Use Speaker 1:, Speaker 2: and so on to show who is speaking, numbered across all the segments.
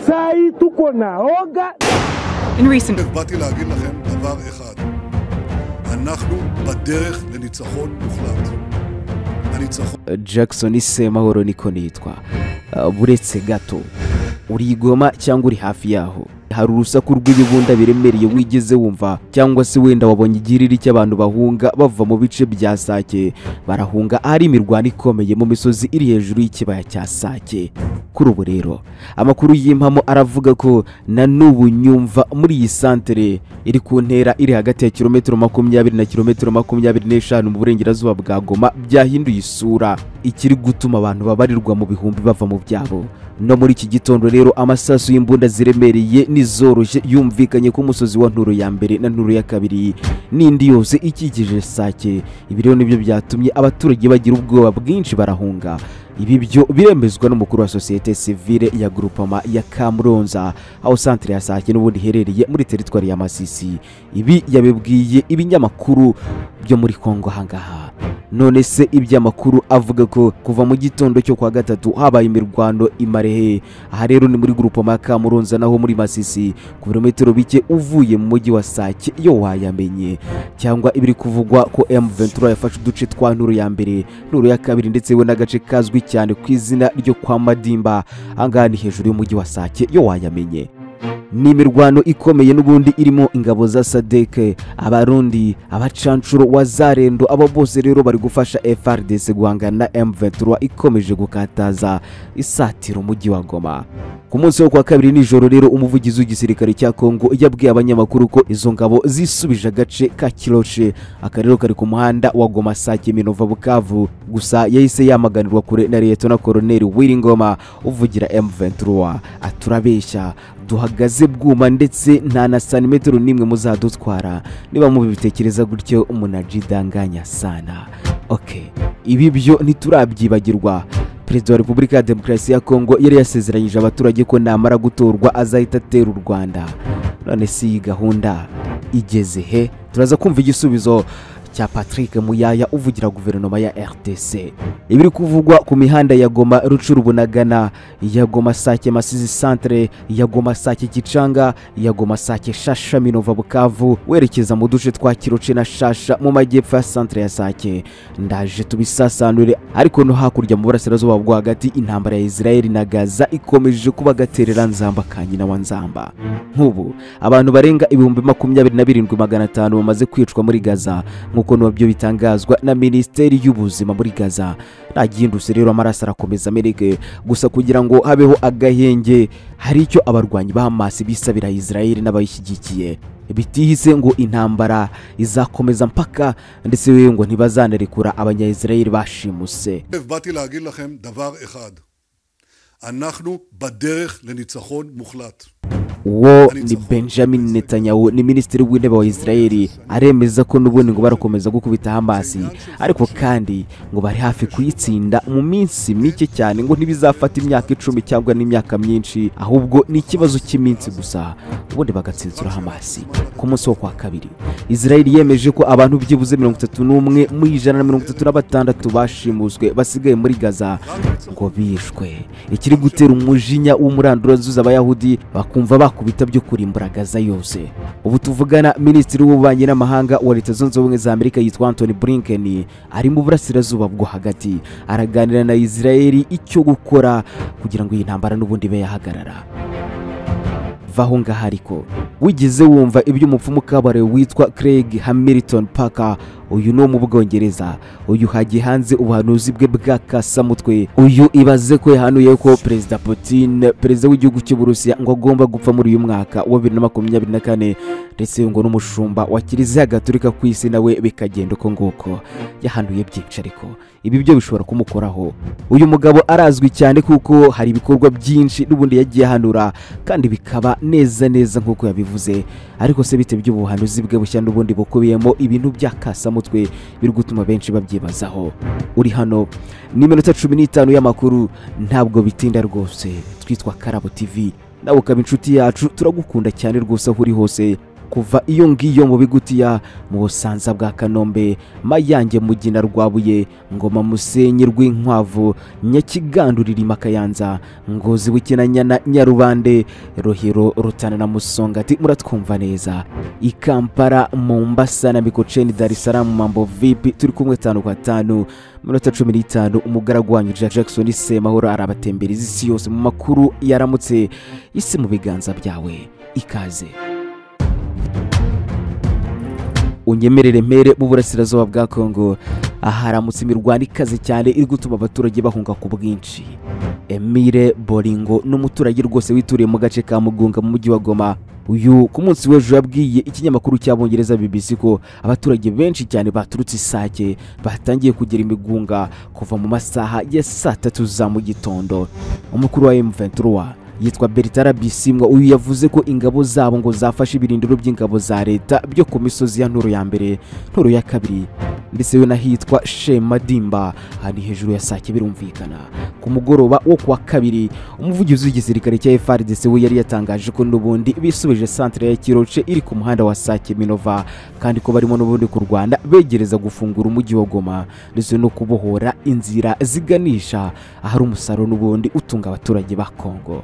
Speaker 1: sai tuko na oga.
Speaker 2: In recent
Speaker 3: באתי להגיד לכם דבר אחד. אנחנו בדרך לניצחון מוחלט.
Speaker 4: Jackson Semahoro niko nitwa. Buretse gato uri Goma cyangwa uri hafi yaho, hari urusaku rw'ibibunda biremereye wigeze wumva, cyangwa se wenda wabonye igiriri cy'abantu bahunga bava mu bice bya Sake, barahunga ari imirwano ikomeye mu misozi iri hejuru y'ikibaya cya Sake. Kuri ubu rero amakuru y'impamo aravuga ko na n'ubu nyumva muri iyi santere iri ku ntera iri hagati ya kilometero 20 na kilometero 25 mu burengerazuba bwa Goma byahinduye isura, ikiri gutuma abantu babarirwa mu bihumbi bava mu byabo. No muri iki gitondo rero amasasu y'imbunda ziremereye nizoroshye yumvikanye ku musozi wa Nturo ya mbere na Nturo ya kabiri n'indi yose ikikije Sake. Ibi rero nibyo byatumye abaturage bagira ubwoba bwinshi barahunga. Ibi byo biremezwa n'umukuru wa societe civile ya groupement ya Kamuronza, aho centre ya Sake n'ubundi herereye muri territoire ya Masisi. Ibi yabibwiye ibinyamakuru byo muri Kongo hangaha. None se ibyamakuru avuga ko kuva mu gitondo cyo kwa gatatu habaye imirwano imarehe. Aha rero ni muri groupement ya Kamuronza naho muri Masisi ku birometero bike uvuye mu mujyi wa Sake yo wayamenye. Cyangwa ibiri kuvugwa ko M23 yafashe uduce twa Nturo ya mbere, Nturo ya kabiri ndetse we n'agace kazwi cyane ku izina ryo kwa Madimba, angani hejuru y'umujyi wa Sake yo wayamenye. Ni imirwano ikomeye n'ubundi irimo ingabo za Sadeke, abarundi, abacancuro wa Zarendo, abo bose rero bari gufasha FARDC guhangana na M23 ikomeje gukataza isatira umujyi wa Goma. Ku munsi wo kwa kabiri nijoro rero umuvugizi w'igisirikare cya Kongo yabwiye abanyamakuru ko izo ngabo zisubije agace ka Kiroche, akarero kari ku muhanda wa Goma Sake Minova Bukavu. Gusa yahise yamaganirwa kure na Lieutenant Colonel Wiringoma uvugira M23, aturabeshya duhagaze bwuma ndetse nta na santimetero nimwe muzadutwara niba mubitekereza gutyo umunajidanganya sana. Okay, ibi byo ntiturabyibagirwa. Perezida wa Repubulika ya Demokarasi ya Kongo yari yasezeranyije abaturage ko namara gutorwa azahita atera u Rwanda. None si iyi gahunda igeze he? Turaza kumva igisubizo cya Patrick Muyaya uvugira guverinoma ya RDC. Ibiri kuvugwa ku mihanda ya Goma Rucuru Bunagana, ya Goma Sake Masisi Centre, ya Goma Sake Kicanga, ya Goma Sake Shasha Minova Bukavu werekeza mu duce twa Kiroche na Shasha mu majyepfo ya centre ya Sake. Ndaje tubisasanure, ariko no hakurya mu burasirazuba bwo hagati intambara ya Israel na Gaza ikomeje kuba gaterera nzamba kanyina wa nzamba. Nk'ubu abantu barenga 27,500 bamaze kwicwa muri Gaza, nkuko nabyo bitangazwa na Minisiteri y'Ubuzima muri Gaza. Naginduse rero amaraso arakomeza Amerika, gusa kugira ngo habeho agahenge hari icyo abarwanyi ba Hamas bisabira Israel n'abayishyigikiye. Bitihise ngo intambara izakomeza mpaka ndetse we ngo ntibazanarekura abanya-Israel bashimuse.
Speaker 3: באתי להגיד לכם דבר אחד. אנחנו בדרך לניצחון מוחלט.
Speaker 4: Uwo ni Benjamin Netanyahu, ni minisitiri w'intebe wa Israel, aremeza ko n'ubundi ngo barakomeza gukubita Hamas, ariko kandi ngo bari hafi kuyitsinda mu minsi mike cyane, ngo ntibizafata imyaka 10 cyangwa n'imyaka myinshi, ahubwo ni ikibazo cy'iminsi gusa ubundi bagatsinzura Hamas. Ku munsi wo kwa kabiri Israel yemeje ko abantu byibuze 31 mu 136 bashimuswe basigaye muri Gaza ngo bishwe. Ikiri gutera umujinya w'umurandura zuza abayahudi bakumva bakubita byo kurimbura Gaza yose. Ubu tuvugana minisitiri w'ububanyi n'amahanga wa Leta Zunze Ubumwe za Amerika yitwa Anthony Blinken ari mu burasirazuba bwo hagati, araganira na Israel icyo gukora kugira ngo iyi ntambara n'ubundi be yahagarara. Vahunga hariko wigeze wumva ibyo umupfumu kabare witwa Craig Hamilton Parker, uyu no mu Bwongereza, uyu hagiye hanze ubuhanuzi bwe bw'akasamutwe. Uyu ibaze ko yahanuye ko Perezida Putin, perezida w'igihugu cy'Uburusiya, ngo agomba gupfa muri uyu mwaka wa 2024, ndetse ngo n'umushumba wa Kiliziya Gatolika ku isi nawe bikagenda uko nguko. Yahanuye byinshi, ariko ibi byo bishobora kumukoraho. Uyu mugabo arazwi cyane kuko hari ibikorwa byinshi n'ubundi yagiye hanura kandi bikaba neza nkuko yabivuze. Ariko se bite by'ubuhanuzi bwe bushya n'ubundi bukubiyemo ibintu by'akasamutwe biri gutuma benshi babyibazaho. Uri hano ni minota 15 y'amakuru, ntabwo bitinda rwose. Twitwa Akarabo TV, nawe ukaba inshuti yacu, turagukunda cyane rwose aho uri hose. kuva iyo ngiyo mu bigutiya mu busanza bwa Kanombe, Mayange, Mugina, Rwabuye, Ngoma, Musenyi, Rwinkwavu, Nyakigandurira, Makayanza, Ngozi, Bukinanyana, Nyarubande, Rohero, Rutana na Musongati. Muratwumva neza. I Kampala, Mombasa na Mikocheni, Dar es Salaam, mambo vipi? Turi kumwe 5 kwa 5 minota 15. Umugaragu wanyu Jackson Semahoro arabatembereza isi yose mu makuru yaramutse isi mu biganza byawe. Ikaze. Unyemerere mpere mu burasirazuba bwa Kongo, aharamutse imirwano ikaze cyane iri gutuma abaturage bahunga ku bwinshi. Emile Bolingo n'umuturage rwose wituriye mu gace ka Mugunga mu mujyi wa Goma, uyu ku munsi w'ejo yabwiye ikinyamakuru cy'Abongereza BBC ko abaturage benshi cyane baturutse Isake batangiye kugera imigunga kuva mu masaha ya 3 za mu gitondo. Umukuru wa M23 yitwa Bertara Bisimwa, uyu yavuze ko ingabo zabo ngo zafashe ibirindiro by'ingabo za leta byo ku misozi ya Nturo ya mbere, Nturo ya kabiri, ndetse we nahitwa Shemadimba hani hejuru ya Sake. Birumvikana ku mugoroba wo kwa kabiri, umuvugizi w'igisirikare cya FARDC we yari yatangaje ko n'ubundi bisubije centre ya Kiroche iri ku muhanda wa Sake Minova, kandi ko barimo n'ubundi ku Rwanda begereza gufungura umujyi wa Goma ndetse no kubohora inzira ziganisha ahari umusaruro n'ubundi utunga abaturage ba Kongo.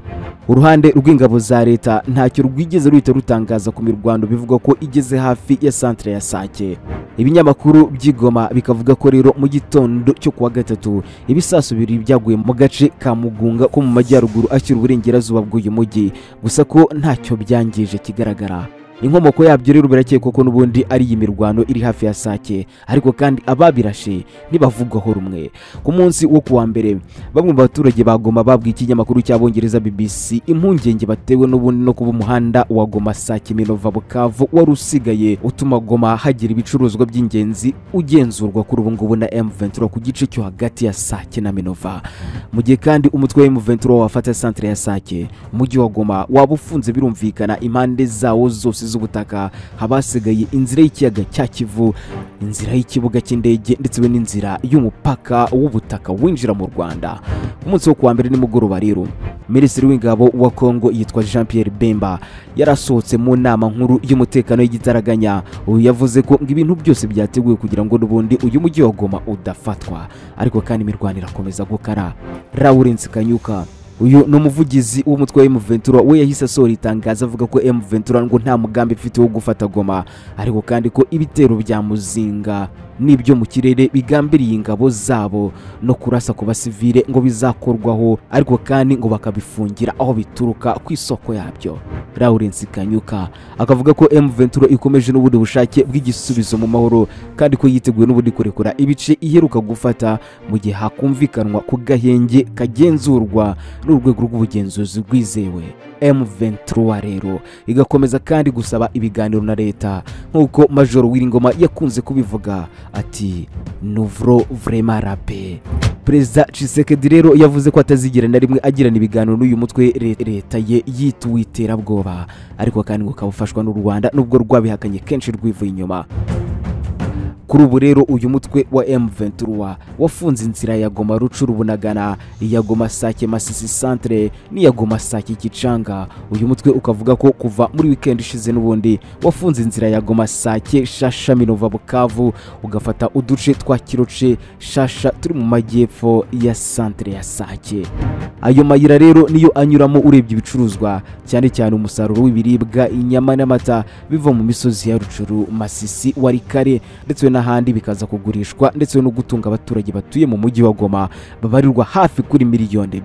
Speaker 4: Uruhande rw'ingabo za leta ntacyo rwigeze ruhita rutangaza ku mirwano bivuga ko igeze hafi ya centre ya Sake. Ibinyamakuru by'Igoma bikavuga ko rero mu gitondo cyo kuwa gatatu ibisasu bibiri byaguye mu gace ka Mugunga ko mu majyaruguru akiri uburengerazuba bw'uyu mujyi, gusa ko ntacyo byangije kigaragara. Inkomoko yabyo rero birakekwa ko n'ubundi ari imirwano iri hafi ya Sake, ariko kandi ababirashe ntibavugwaho rumwe. Ku munsi wo kuwa mbere, bamwe mu baturage bagoma babwiye ikinyamakuru cy'Abongereza BBC impungenge batewe n'ubundi no kuba umuhanda wa Goma Sake Minova Bukavu wari usigaye utuma Goma hagira ibicuruzwa by'ingenzi ugenzurwa kuri ubu ngubu na M23 ku gice cyo hagati ya Sake na Minova. Mu gihe kandi umutwe wa M23 wafata centre ya Sake, umujyi wa Goma waba ufunze. Birumvikana impande zawo zose z'ubutaka habasigaye inzira y'ikiyaga cya Kivu, inzira y'ikibuga cy'indege ndetse n'inzira y'umupaka w'ubutaka winjira mu Rwanda. Umunsi wo kuwa mbere nimugoroba rero, Minisitiri w'ingabo wa Kongo yitwa Jean Pierre Bemba yarasohotse mu nama nkuru y'umutekano y'igitaraganya. Uyu yavuze ko ibintu byose byateguwe kugira ngo n'ubundi uyu mujyi wa Goma udafatwa, ariko kandi imirwano irakomeza gukara. Lawrence Kanyuka, uyu ni umuvugizi w'umutwe wa M23, we yahise asohora itangazo avuga ko M23 ngo nta mugambi ifite wo gufata Goma, ariko kandi ko ibitero bya muzinga n'ibyo mu kirere bigambiriye ingabo zabo no kurasa ku basivile ngo bizakorwaho, ariko kandi ngo bakabifungira aho bituruka ku isoko yabyo. Lawrence Kanyuka akavuga ko M23 ikomeje n'ubundi bushake bw'igisubizo mu mahoro, kandi ko yiteguye n'ubundi kurekura ibice iheruka gufata mu gihe hakumvikanwa ku gahenge kagenzurwa n'urwego rw'ubugenzuzi rwizewe. M23 rero igakomeza kandi gusaba ibiganiro na leta, nk'uko Major Wiringoma yakunze kubivuga ati "Nouvro vraiment rape." Perezida Tshisekedi rero yavuze ko atazigera na rimwe agirana ibiganiro n'uyu mutwe leta ye yituwe iterabwoba, ariko kandi ngo kabufashwa n'u Rwanda nubwo rwabihakanye kenshi rwivuye inyuma. Kuri ubu rero uyu mutwe wa M23 wafunze inzira ya Goma Rucuru Bunagana, iya Goma Sake Masisi Centre n'iya Goma Sake Kicanga. Uyu mutwe ukavuga ko kuva muri weekend ishize n'ubundi wafunze inzira ya Goma Sake Shasha Minova Bukavu, ugafata uduce twa Kiroche Shasha turi mu majyepfo ya centre ya Sake. Ayo mayira rero niyo anyuramo urebye ibicuruzwa, cyane cyane umusaruro w'ibiribwa, inyama n'amata biva mu misozi ya Rucuru, Masisi, Warikare ndetse n'ahandi bikaza kugurishwa ndetse no gutunga abaturage batuye mu mujyi wa Goma babarirwa hafi kuri 2 miliyoni.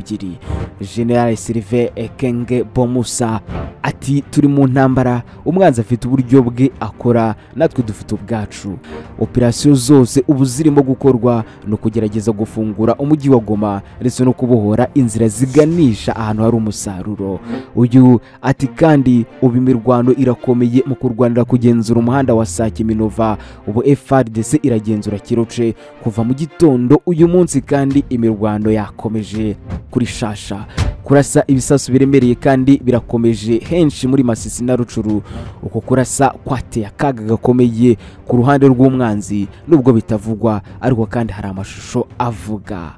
Speaker 4: General Sylvain Ekenge Bomusa ati "Turi mu ntambara, umwanzi afite uburyo bwe akora, natwe dufite ubwacu. Operasiyo zose ubu zirimo gukorwa no kugerageza gufungura umujyi wa Goma ndetse no kubohora inzira ziganisha ahantu hari umusaruro." Uyu ati kandi ubu imirwano irakomeye mu kurwanira kugenzura umuhanda wa Sake Minova. Ubu FARDC iragenzura Kiroche kuva mu gitondo uyu munsi, kandi imirwano yakomeje kuri Shasha. Kurasa ibisasu biremereye kandi birakomeje henshi muri Masisi na Rucuru. Uko kurasa kwateye akaga gakomeye ku ruhande rw'umwanzi nubwo bitavugwa, ariko kandi hari amashusho avuga.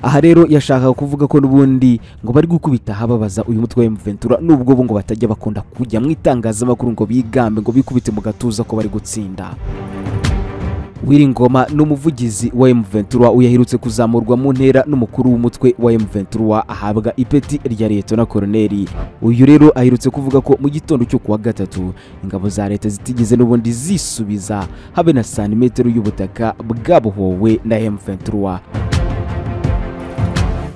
Speaker 4: aha rero yashakaga kuvuga ko n'ubundi ngo bari gukubita hababaza uyu mutwe wa M23 nubwo bo ngo batajya bakunda kujya mu itangazamakuru ngo bigambe ngo bikubite mu gatuza ko bari gutsinda. Ngoma n'umuvugizi wa M23 uyaherutse kuzamurwa mu ntera n'umukuru w'umutwe wa M23 ahabwa ipeti rya Lieutenant Colonel. Uyu rero aherutse kuvuga ko mu gitondo cyo kuwa gatatu ingabo za leta zitigeze n'ubundi zisubiza habe na santimetero y'ubutaka bwabohowe na M23.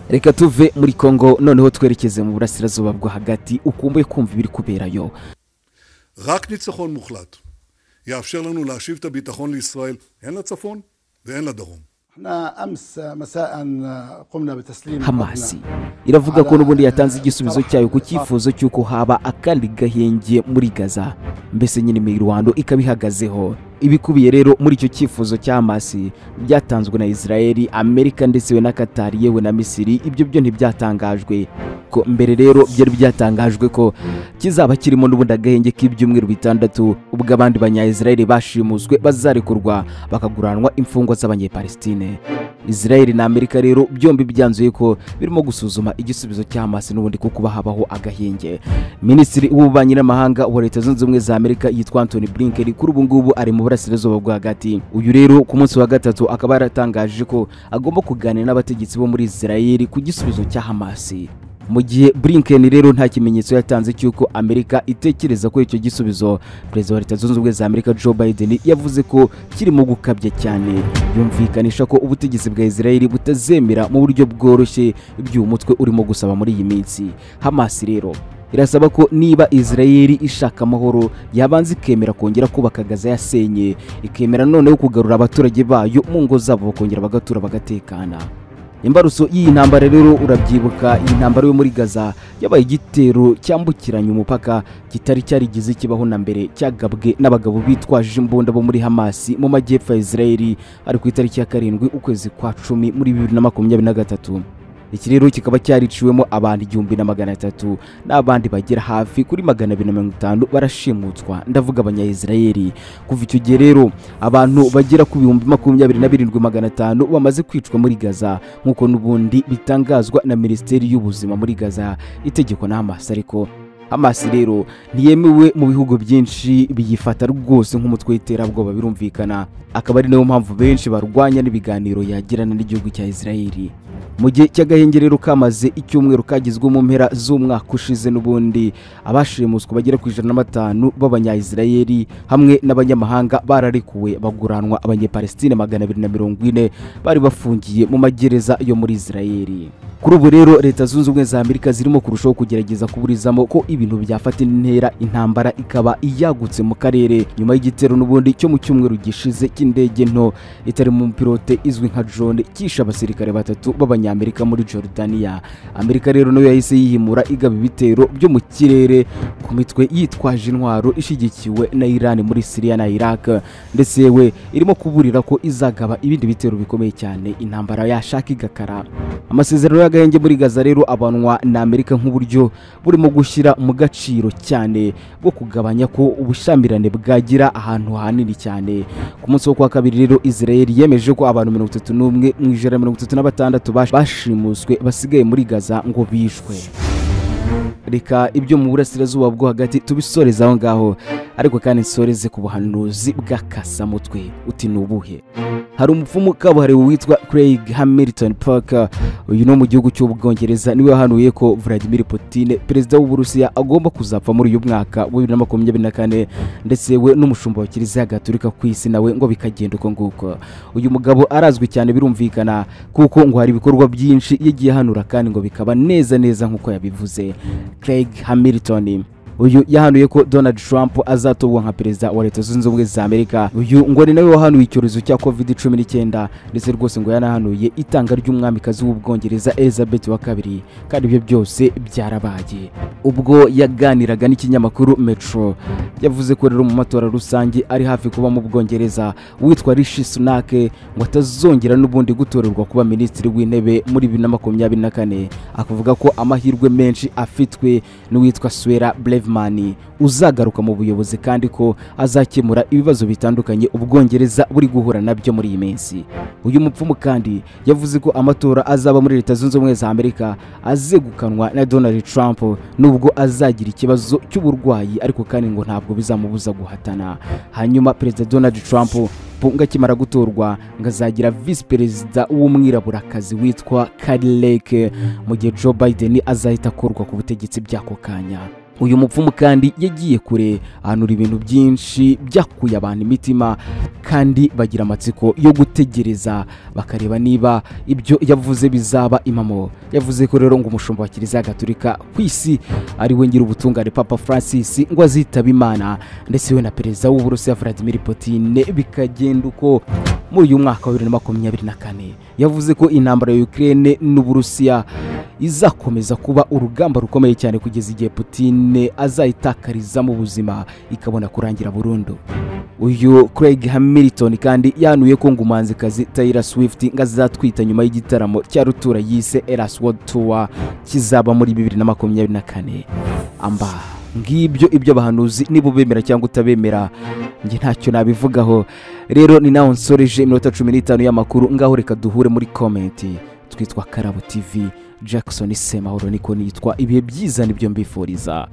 Speaker 4: Reka tuve muri Kongo noneho twerekeze mu burasirazuba bwo hagati ukumbuye kumva ibiri kuberayo.
Speaker 3: רק ניצחון מוחלט יאפשר לנו להשיב את הביטחון לישראל, הן לצפון והן לדרום.
Speaker 4: Hamasi iravuga ko n'ubundi yatanze igisubizo cyayo ku cyifuzo cy'uko haba akandi gahenge muri Gaza, mbese nyine imirwano ikabihagazeho. Ibikubiye rero muri icyo cyifuzo cya Hamasi byatanzwe na Israeli, Amerika ndetse we na Qatar yewe na Misiri. Ibyo byo ntibyatangajwe ko mbere, rero byari byatangajwe ko kizaba kirimo n'ubundi agahenge k'ibyumweru bitandatu ubwo abandi banya-Israeli bashimuswe bazarekurwa bakaguranwa imfungwa z'abanye-Palestine. Israeli na Amerika rero byombi byanzuye ko birimo gusuzuma igisubizo cya Hamasi n'ubundi kuko bahabaho agahenge. Minisitiri w'ububanyi n'amahanga wa Leta Zunze Ubumwe za Amerika yitwa Antony Blinken kuri ubu ngubu ari mu burasirazuba bwo hagati. Uyu rero ku munsi wa gatatu akaba yaratangaje ko agomba kuganira n'abategetsi bo muri Israeli ku gisubizo cya Hamasi. Mu gihe Blinken rero nta kimenyetso yatanze cy'uko Amerika itekereza ko icyo gisubizo, Perezida wa Leta Zunze Ubumwe za Amerika Joe Biden yavuze ko kirimo gukabya cyane, yumvikanisha ko ubutegetsi bwa Israeli butazemera mu buryo bworoshye iby'uyu mutwe urimo gusaba muri iyi minsi. Hamasi rero irasaba ko niba Israeli ishaka amahoro yabanza ikemera kongera kubaka Gaza yasenye, ikemera noneho kugarura abaturage bayo mu ngo zabo bakongera bagatura bagatekana. Imbaruso y'iyi ntambara rero urabyibuka, iyi ntambara yo muri Gaza yabaye igitero cyambukiranya umupaka kitari cyarigize kibaho na mbere, cyagabwe n'abagabo bitwaje imbunda bo muri Hamasi mu majyepfo ya Israeli ari ku itariki ya 7 ukwezi kwa 10 muri 2023. Iki rero kikaba cyariciwemo abantu 1300 n'abandi bagera hafi kuri 250 barashimutswa, ndavuga abanya-Israeli. Kuva icyo gihe rero abantu bagera ku 27,500 bamaze kwicwa muri Gaza nk'uko n'ubundi bitangazwa na Minisiteri y'Ubuzima muri Gaza itegeko na Hamasi. Ariko Hamasi rero ntiyemewe mu bihugu byinshi biyifata rwose nk'umutwe w'iterabwoba, birumvikana. Akaba ari nayo mpamvu benshi barwanya n'ibiganiro yagirana n'igihugu cya Israeli. Mu gihe cy'agahenge rero kamaze icyumweru kagizwe mu mpera z'umwaka ushize, n'ubundi abashimuswe bagera ku 105 b'abanya-Israeli hamwe n'abanyamahanga bararekuwe baguranwa abanye-Palestine 240 bari bafungiye mu magereza yo muri Israeli. Kuri ubu rero Leta Zunze Ubumwe za Amerika zirimo kurushaho kugerageza kuburizamo ko ibintu byafata intera, intambara ikaba iyagutse mu karere nyuma y'igitero n'ubundi cyo mu cyumweru gishize cy'indege nto itari mu pilote izwi nka drone kisha abasirikare 3 b'abanyamerika muri Jordania. Amerika rero nayo yahise yihimura igaba ibitero byo mu kirere ku mitwe yitwaje intwaro ishigikiwe na Iran muri Syria na Iraq, ndetse yewe irimo kuburira ko izagaba ibindi bitero bikomeye cyane intambara yashaka igakara. Amasezerano y'agahenge muri Gaza rero abanwa na Amerika nk'uburyo burimo gushyira mu gaciro cyane bwo kugabanya ko ubushamirane bwagira ahantu hanini cyane. Ku munsi wo kwa kabiri rero Israel yemeje ko abantu 31 mu 136 bashimuswe basigaye muri Gaza ngo bishwe. Reka ibyo mu burasirazuba bwo hagati tubisoreza aho ngaho, ariko kandi nsoreze ku buhanuzi bw'akasamutwe. Uti nubuhe? Hari umupfumu kabuhariwe witwa Craig Hamilton Parker, uyu no mu gihugu cy'Ubwongereza, niwe yahanuye ko Vladimir Putin, perezida w'Uburusiya, agomba kuzapfa muri uyu mwaka wa 2024, ndetse we n'umushumba wa Kiliziya Gatolika ku isi nawe ngo bikagenda uko nguko. Uyu mugabo arazwi cyane birumvikana kuko ngo hari ibikorwa byinshi yagiye hanura kandi ngo bikaba neza neza nk'uko yabivuze. Craig Hamilton uyu yahanuye ko Donald Trump azatobwa nka perezida wa Leta Zunze Ubumwe za Amerika. Uyu ngo ni nawe wahanuye icyorezo cya COVID-19, ndetse rwose ngo yanahanuye itanga ry'umwamikazi w'Ubwongereza Elizabeth wa kabiri, kandi ibyo byose byarabaye. Ubwo yaganiraga n'ikinyamakuru Metro, yavuze ko rero mu matora rusange ari hafi kuba mu Bwongereza witwa Rishi Sunak ngo atazongera n'ubundi gutorerwa kuba minisitiri w'intebe muri 2024, akavuga ko amahirwe menshi afitwe n'uwitwa Suella Braverman Braveman uzagaruka mu buyobozi kandi ko azakemura ibibazo bitandukanye Ubwongereza buri guhura nabyo muri iyi minsi. Uyu mupfumu kandi yavuze ko amatora azaba muri Leta Zunze Ubumwe za Amerika azegukanwa na Donald Trump nubwo azagira ikibazo cy'uburwayi, ariko kandi ngo ntabwo bizamubuza guhatana. Hanyuma Perezida Donald Trump ngakimara gutorwa ngazagira vice perezida w'umwiraburakazi witwa Lake mu gihe Joe Biden azahita akorwa ku butegetsi by'ako kanya. Uyu mupfumu kandi yagiye kure ahanura ibintu byinshi byakuye abantu imitima kandi bagira amatsiko yo gutegereza bakareba niba ibyo yavuze bizaba impamo. Yavuze ko rero ngo umushumba wa Kiliziya Gatolika ku isi ari we ngira ubutungane Papa Francis ngo azitaba Imana, ndetse we na perezida w'Uburusiya Vladimir Putin bikagenda uko muri uyu mwaka wa 2024. Yavuze ko intambara ya Ukraine n'Uburusiya izakomeza kuba urugamba rukomeye cyane kugeza igihe Putin azayitakariza mu buzima ikabona kurangira burundu. Uyu Craig Hamilton kandi yanuye ko ngo umuhanzikazi Taylor Swift ngazatwita nyuma y'igitaramo cya rutura yise Eras World Tour kizaba muri 2024. Amba ngibyo ibyo bahanuzi nibo bemera cyangwa utabemera nge ntacyo nabivugaho. Rero ni naho nsoreje iminota 15 y'amakuru, ngaho reka duhure muri comment. Twitwa Akarabo TV, Jackson Semahoro niko nitwa. Ibihe byiza nibyo mbifuriza.